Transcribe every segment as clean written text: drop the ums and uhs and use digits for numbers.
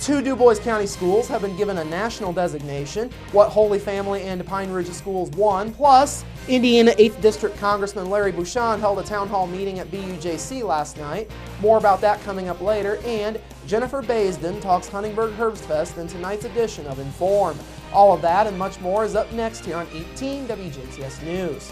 Two Du Bois County schools have been given a national designation, what Holy Family and Pine Ridge schools won, plus Indiana 8th District Congressman Larry Bouchon held a town hall meeting at BUJC last night. More about that coming up later, and Jennifer Baisden talks Huntingburg Herbstfest in tonight's edition of Inform. All of that and much more is up next here on 18 WJTS News.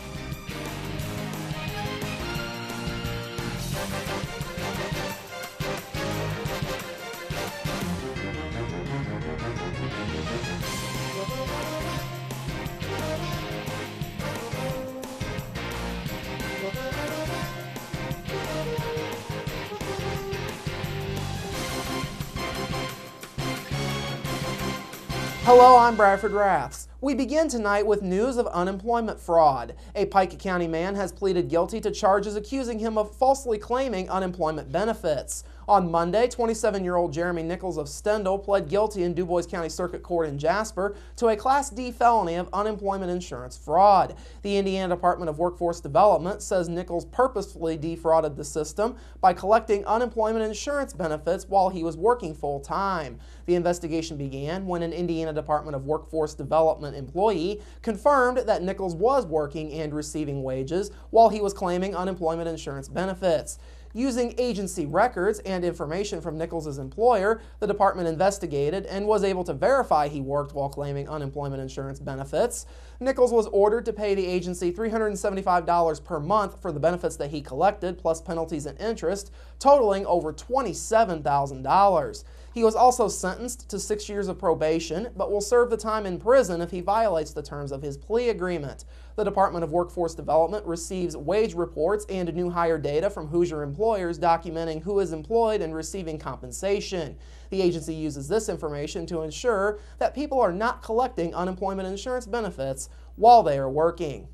Hello, I'm Bradford Raths. We begin tonight with news of unemployment fraud. A Pike County man has pleaded guilty to charges accusing him of falsely claiming unemployment benefits. On Monday, 27-year-old Jeremy Nichols of Stendal pled guilty in Du Bois County Circuit Court in Jasper to a Class D felony of unemployment insurance fraud. The Indiana Department of Workforce Development says Nichols purposefully defrauded the system by collecting unemployment insurance benefits while he was working full-time. The investigation began when an Indiana Department of Workforce Development employee confirmed that Nichols was working and receiving wages while he was claiming unemployment insurance benefits. Using agency records and information from Nichols' employer, the department investigated and was able to verify he worked while claiming unemployment insurance benefits. Nichols was ordered to pay the agency $375 per month for the benefits that he collected, plus penalties and interest, totaling over $27,000. He was also sentenced to 6 years of probation, but will serve the time in prison if he violates the terms of his plea agreement. The Department of Workforce Development receives wage reports and new hire data from Hoosier employers documenting who is employed and receiving compensation. The agency uses this information to ensure that people are not collecting unemployment insurance benefits while they are working.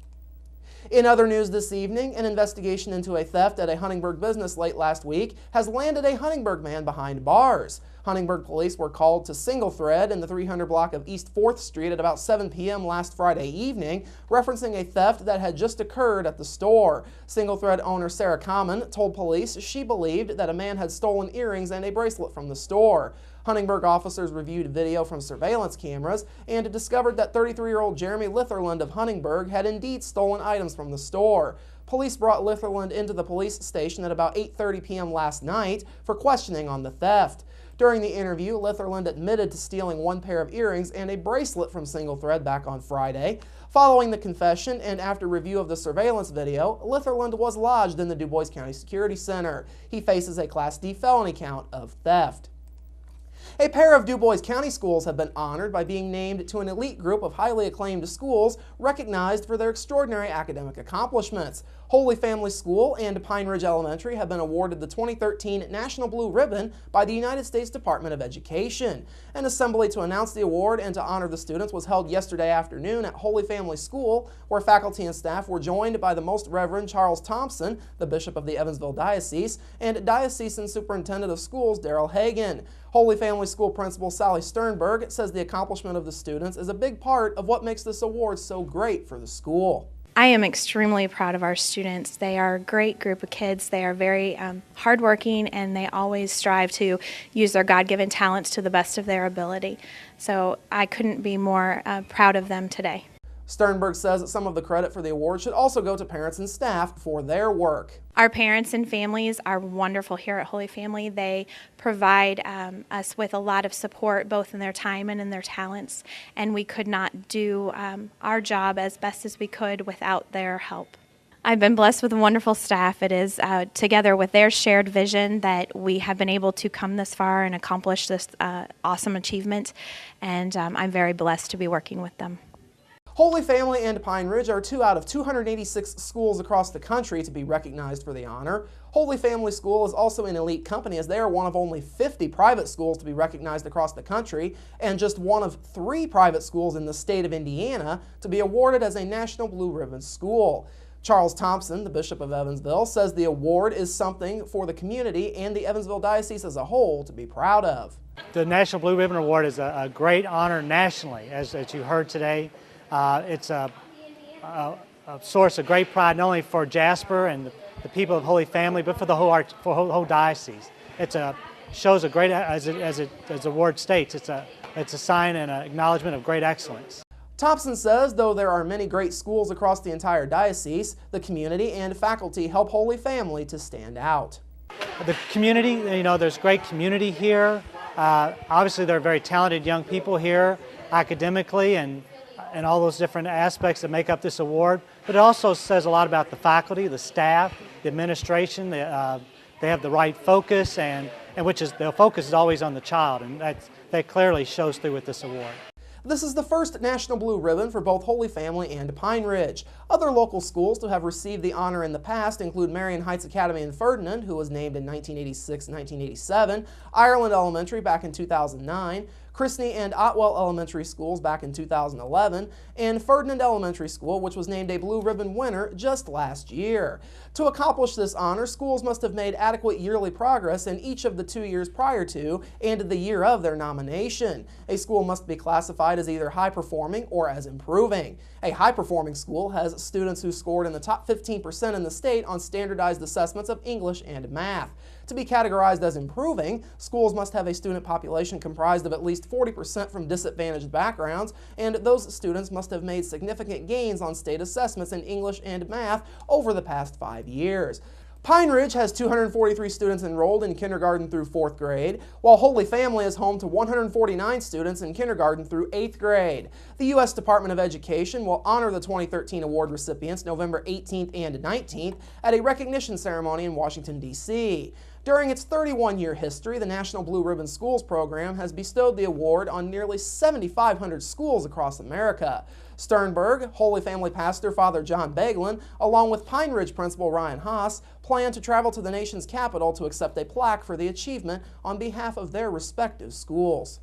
In other news this evening, an investigation into a theft at a Huntingburg business late last week has landed a Huntingburg man behind bars. Huntingburg police were called to Single Thread in the 300 block of East 4th Street at about 7 p.m. last Friday evening, referencing a theft that had just occurred at the store. Single Thread owner Sarah Common told police she believed that a man had stolen earrings and a bracelet from the store. Huntingburg officers reviewed video from surveillance cameras and discovered that 33-year-old Jeremy Litherland of Huntingburg had indeed stolen items from the store. Police brought Litherland into the police station at about 8:30 p.m. last night for questioning on the theft. During the interview, Litherland admitted to stealing one pair of earrings and a bracelet from Single Thread back on Friday. Following the confession and after review of the surveillance video, Litherland was lodged in the Du Bois County Security Center. He faces a Class D felony count of theft. A pair of Du Bois County schools have been honored by being named to an elite group of highly acclaimed schools recognized for their extraordinary academic accomplishments. Holy Family School and Pine Ridge Elementary have been awarded the 2013 National Blue Ribbon by the United States Department of Education. An assembly to announce the award and to honor the students was held yesterday afternoon at Holy Family School, where faculty and staff were joined by the Most Reverend Charles Thompson, the Bishop of the Evansville Diocese, and Diocesan Superintendent of Schools Darrell Hagan. Holy Family School Principal Sally Sternberg says the accomplishment of the students is a big part of what makes this award so great for the school. I am extremely proud of our students. They are a great group of kids. They are very hardworking, and they always strive to use their God-given talents to the best of their ability. So I couldn't be more proud of them today. Sternberg says that some of the credit for the award should also go to parents and staff for their work. Our parents and families are wonderful here at Holy Family. They provide us with a lot of support, both in their time and in their talents, and we could not do our job as best as we could without their help. I've been blessed with a wonderful staff. It is together with their shared vision that we have been able to come this far and accomplish this awesome achievement, and I'm very blessed to be working with them. Holy Family and Pine Ridge are 2 out of 286 schools across the country to be recognized for the honor. Holy Family School is also an elite company, as they are one of only 50 private schools to be recognized across the country and just one of 3 private schools in the state of Indiana to be awarded as a National Blue Ribbon school. Charles Thompson, the Bishop of Evansville, says the award is something for the community and the Evansville Diocese as a whole to be proud of. The National Blue Ribbon Award is a great honor nationally, as you heard today. It's a source of great pride not only for Jasper and the people of Holy Family, but for the whole diocese. It's a shows a great, as the word states, it's a sign and an acknowledgement of great excellence. Thompson says though there are many great schools across the entire diocese, the community and faculty help Holy Family to stand out. The community, there's great community here. Obviously there are very talented young people here academically and all those different aspects that make up this award, but it also says a lot about the faculty, the staff, the administration. They have the right focus, and which is the focus is always on the child, and that clearly shows through with this award. This is the first National Blue Ribbon for both Holy Family and Pine Ridge. Other local schools to have received the honor in the past include Marion Heights Academy in Ferdinand, who was named in 1986 and 1987, Ireland Elementary back in 2009, Chrisney and Otwell Elementary Schools back in 2011, and Ferdinand Elementary School, which was named a Blue Ribbon winner just last year. To accomplish this honor, schools must have made adequate yearly progress in each of the 2 years prior to and the year of their nomination. A school must be classified as either high-performing or as improving. A high-performing school has students who scored in the top 15% in the state on standardized assessments of English and math. To be categorized as improving, schools must have a student population comprised of at least 40% from disadvantaged backgrounds, and those students must have made significant gains on state assessments in English and math over the past 5 years. Pine Ridge has 243 students enrolled in kindergarten through 4th grade, while Holy Family is home to 149 students in kindergarten through 8th grade. The U.S. Department of Education will honor the 2013 award recipients November 18th and 19th at a recognition ceremony in Washington, D.C. During its 31-year history, the National Blue Ribbon Schools program has bestowed the award on nearly 7,500 schools across America. Sternberg, Holy Family pastor Father John Beglin, along with Pine Ridge principal Ryan Haas, plan to travel to the nation's capital to accept a plaque for the achievement on behalf of their respective schools.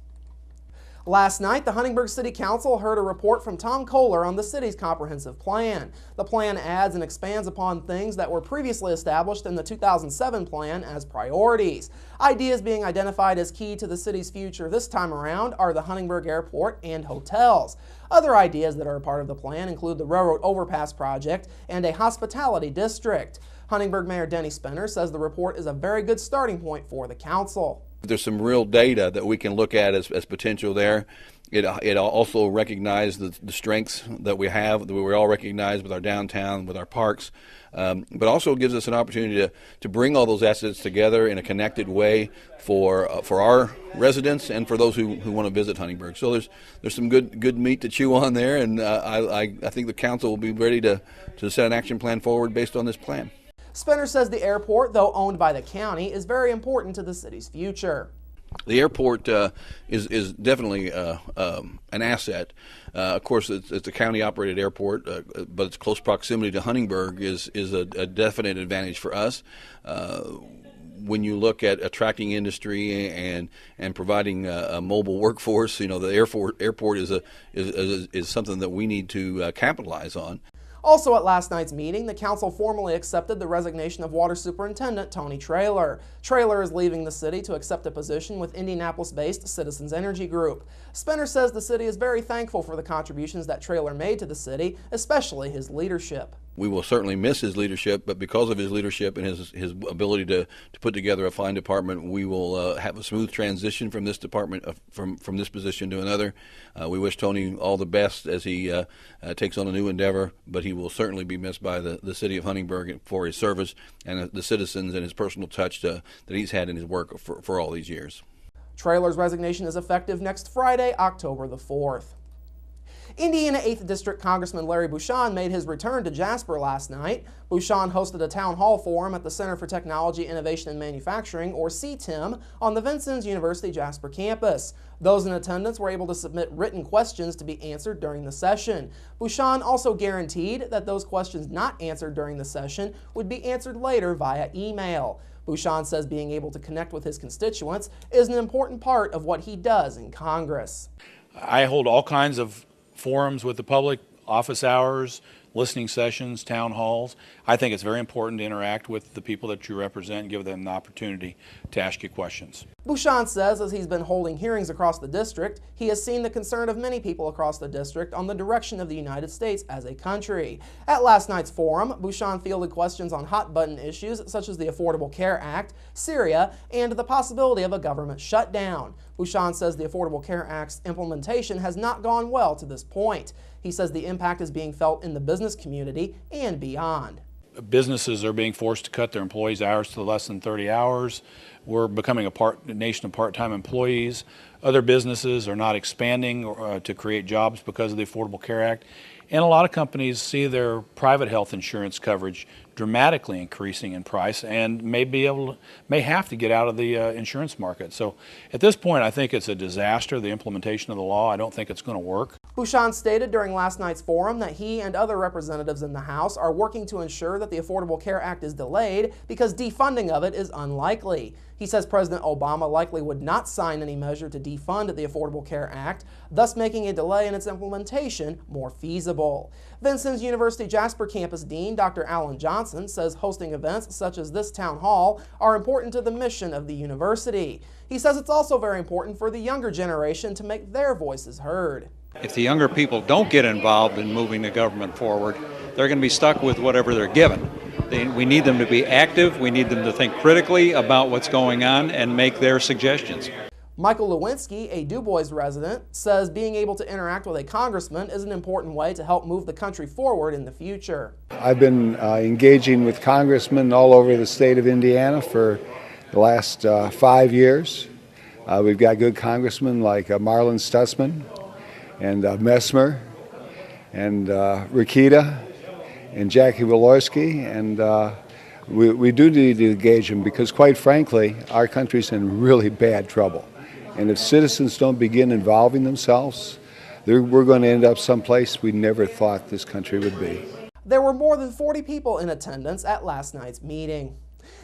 Last night, the Huntingburg City Council heard a report from Tom Kohler on the city's comprehensive plan. The plan adds and expands upon things that were previously established in the 2007 plan as priorities. Ideas being identified as key to the city's future this time around are the Huntingburg Airport and hotels. Other ideas that are a part of the plan include the railroad overpass project and a hospitality district. Huntingburg Mayor Denny Spinner says the report is a very good starting point for the council. There's some real data that we can look at as potential there. It also recognizes the strengths that we have, that we all recognize with our downtown, with our parks, but also gives us an opportunity to bring all those assets together in a connected way for our residents and for those who want to visit Huntingburg. So there's some good meat to chew on there, and I think the council will be ready to set an action plan forward based on this plan. Spinner says the airport, though owned by the county, is very important to the city's future. The airport is definitely an asset. Of course, it's a county-operated airport, but its close proximity to Huntingburg is a definite advantage for us. When you look at attracting industry and providing a mobile workforce, the airport is something that we need to capitalize on. Also at last night's meeting, the council formally accepted the resignation of Water Superintendent Tony Traylor. Traylor is leaving the city to accept a position with Indianapolis-based Citizens Energy Group. Spinner says the city is very thankful for the contributions that Traylor made to the city, especially his leadership. We will certainly miss his leadership, but because of his leadership and his ability to put together a fine department, we will have a smooth transition from this department, from this position to another. We wish Tony all the best as he takes on a new endeavor, but he will certainly be missed by the city of Huntingburg for his service and the citizens and his personal touch that he's had in his work for all these years. Traylor's resignation is effective next Friday, October the 4th. Indiana 8th District Congressman Larry Bucshon made his return to Jasper last night. Bucshon hosted a town hall forum at the Center for Technology, Innovation, and Manufacturing, or CTIM, on the Vincennes University Jasper campus. Those in attendance were able to submit written questions to be answered during the session. Bucshon also guaranteed that those questions not answered during the session would be answered later via email. Bucshon says being able to connect with his constituents is an important part of what he does in Congress. I hold all kinds of forums with the public, office hours, listening sessions, town halls. I think it's very important to interact with the people that you represent and give them the opportunity to ask you questions. Bouchon says as he's been holding hearings across the district, he has seen the concern of many people across the district on the direction of the United States as a country. At last night's forum, Bouchon fielded questions on hot-button issues such as the Affordable Care Act, Syria, and the possibility of a government shutdown. Bouchon says the Affordable Care Act's implementation has not gone well to this point. He says the impact is being felt in the business community and beyond. Businesses are being forced to cut their employees' hours to less than 30 hours. We're becoming a nation of part-time employees. Other businesses are not expanding to create jobs because of the Affordable Care Act. And a lot of companies see their private health insurance coverage dramatically increasing in price and may have to get out of the insurance market. So at this point, I think it's a disaster, the implementation of the law. I don't think it's going to work. Bouchon stated during last night's forum that he and other representatives in the House are working to ensure that the Affordable Care Act is delayed because defunding of it is unlikely. He says President Obama likely would not sign any measure to defund the Affordable Care Act, thus making a delay in its implementation more feasible. Vincennes University Jasper Campus Dean Dr. Alan Johnson says hosting events such as this town hall are important to the mission of the university. He says it's also very important for the younger generation to make their voices heard. If the younger people don't get involved in moving the government forward, they're going to be stuck with whatever they're given. We need them to be active, we need them to think critically about what's going on and make their suggestions. Michael Lewinsky, a Du Bois resident, says being able to interact with a congressman is an important way to help move the country forward in the future. I've been engaging with congressmen all over the state of Indiana for the last 5 years. We've got good congressmen like Marlon Stutzman and Messmer and Rikita and Jackie Walorski, and we do need to engage them because, quite frankly, our country's in really bad trouble. And if citizens don't begin involving themselves, we're going to end up someplace we never thought this country would be. There were more than 40 people in attendance at last night's meeting.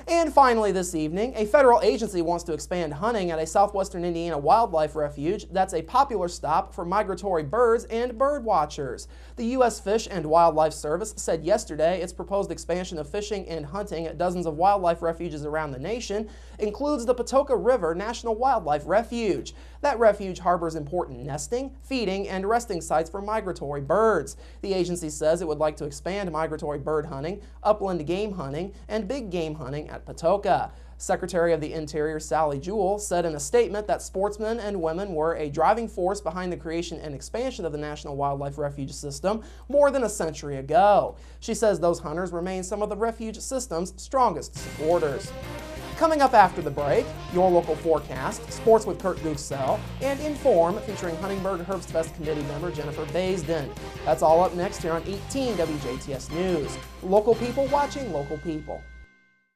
And finally this evening, a federal agency wants to expand hunting at a southwestern Indiana wildlife refuge that's a popular stop for migratory birds and bird watchers. The U.S. Fish and Wildlife Service said yesterday its proposed expansion of fishing and hunting at dozens of wildlife refuges around the nation includes the Patoka River National Wildlife Refuge. That refuge harbors important nesting, feeding, and resting sites for migratory birds. The agency says it would like to expand migratory bird hunting, upland game hunting, and big game hunting at Patoka. Secretary of the Interior Sally Jewell said in a statement that sportsmen and women were a driving force behind the creation and expansion of the National Wildlife Refuge system more than a century ago. She says those hunters remain some of the refuge system's strongest supporters. Coming up after the break, your local forecast, sports with Kurt Gooksell, and Inform featuring Huntingburg Herbstfest Committee member Jennifer Baisden. That's all up next here on 18 WJTS News. Local people watching local people.